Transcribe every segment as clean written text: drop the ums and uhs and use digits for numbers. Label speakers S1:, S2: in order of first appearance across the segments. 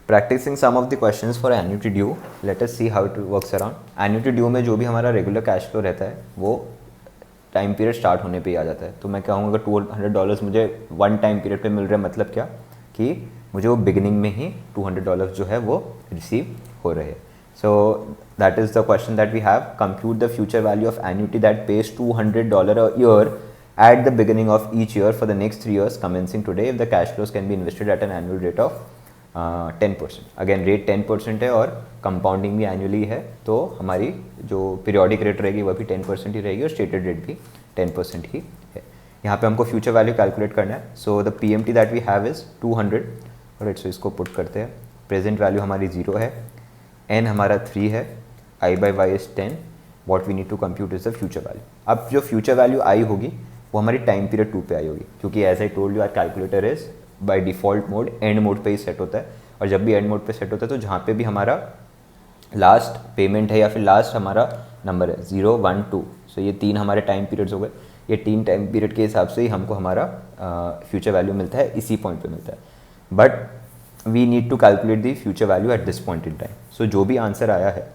S1: Practising some of the questions for annuity due, let us see how it works around. Annuity due में जो भी हमारा regular cash flow रहता है वो टाइम पीरियड स्टार्ट होने पे ही आ जाता है। तो मैं कहूँगा अगर $200 मुझे वन टाइम पीरियड पे मिल रहा है, मतलब क्या कि मुझे वो बिगिनिंग में ही $200 जो है वो रिसीव हो रहे हैं। So that is the question that we have, compute the future value of annuity that pays $200 a year at the beginning of each year for the next 3 years commencing today if the cash flows can be invested at an annual rate of 10%। Again rate 10% है और compounding भी annually है, तो हमारी जो periodic rate रहेगी वह भी 10% ही रहेगी और स्टेटेड रेट भी 10% ही है। यहाँ पे हमको फ्यूचर वैल्यू कैलकुलेट करना है। So the PMT that we have is 200। Right, so इसको पुट करते हैं। प्रेजेंट वैल्यू हमारी 0 है, n हमारा 3 है, I/y is 10। What we need to compute is the future value. अब जो फ्यूचर वैल्यू आई होगी वो हमारी टाइम पीरियड 2 पे आई होगी, क्योंकि as I told you our calculator is by default mode and mode पे ही सेट होता है। और जब भी एंड मोड पे सेट होता है तो जहाँ पे भी हमारा लास्ट पेमेंट है या फिर लास्ट हमारा नंबर है 0, 1, 2, सो ये 3 हमारे टाइम पीरियड्स हो गए। ये 3 टाइम पीरियड के हिसाब से ही हमको हमारा फ्यूचर वैल्यू मिलता है, इसी पॉइंट पे मिलता है। But we need to calculate the future value at this point in time. सो जो भी आंसर आया है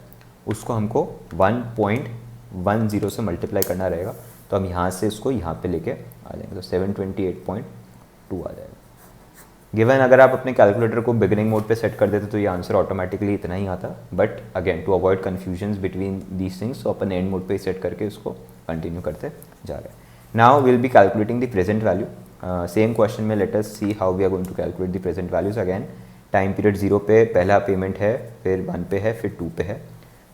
S1: उसको हमको 1.10 से मल्टीप्लाई करना रहेगा। तो हम यहाँ से इसको यहाँ पे लेके आ जाएंगे, तो 728.2 आ जाएगा। गिवन अगर आप अपने कैलकुलेटर को बिगिनिंग मोड पे सेट कर देते तो ये आंसर ऑटोमेटिकली इतना ही आता, but again to avoid confusions between these things, तो अपन एंड मोड पे सेट करके इसको कंटिन्यू करते जा रहे हैं। Now will be calculating the present value. Same question में let us see how we are going to calculate the present values. Again time period 0 पे पहला पेमेंट है, फिर 1 पे है, फिर 2 पे है।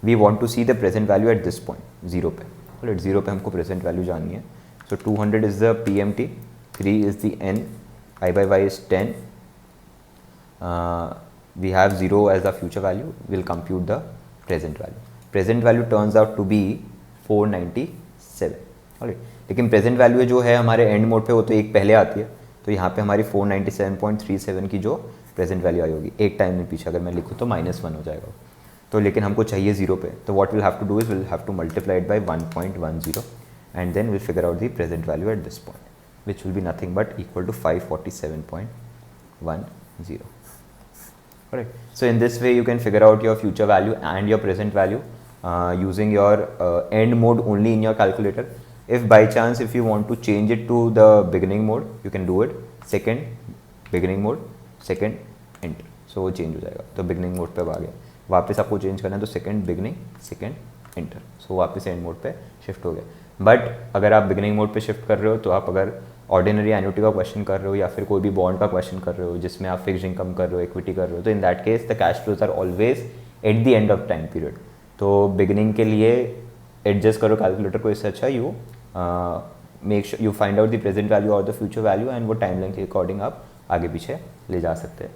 S1: We want to see the present value at this point 0 पे। राइट, 0 पे हमको प्रेजेंट वैल्यू जाननी है। सो 200 is the PMT, 3 is the n, I/y is 10, we have 0 as the future value, we'll compute the present value. Present value turns out to be 497। Alright, लेकिन present value जो है हमारे and mode पे वो तो एक पहले आती है, तो यहाँ पे हमारी 497.37 की जो प्रेजेंट वैल्यू आई होगी, एक टाइम में पीछे अगर मैं लिखूँ तो -1 हो जाएगा। तो लेकिन हमको चाहिए 0 पे, तो what will have to do is will have to multiply it by 1.10 and then will figure out the present value at this point, which will be nothing but equal to 547.10। Alright, so in this way you can figure out your future value and your present value using your end mode only in your calculator. If by chance if you want to change it to the beginning mode, you can do it, second beginning mode, second enter, so वो change हो जाएगा। तो beginning mode पे आ गया, वापस आपको change करना है तो second beginning, second enter, so वापस end mode पे shift हो गया। बट अगर आप beginning mode पे shift कर रहे हो, तो आप अगर ऑर्डिनरी एन्युटी का क्वेश्चन कर रहे हो या फिर कोई भी बॉन्ड का क्वेश्चन कर रहे हो जिसमें आप फिक्स्ड इनकम कर रहे हो, इक्विटी कर रहे हो, तो in that case the cash flows are always at the end of time period. तो बिगिनिंग के लिए एडजस्ट करो कैलकुलेटर को, इससे अच्छा you you find out the present value और द फ्यूचर वैल्यू, एंड वो टाइम लाइन के अकॉर्डिंग आप आगे पीछे ले जा सकते हैं।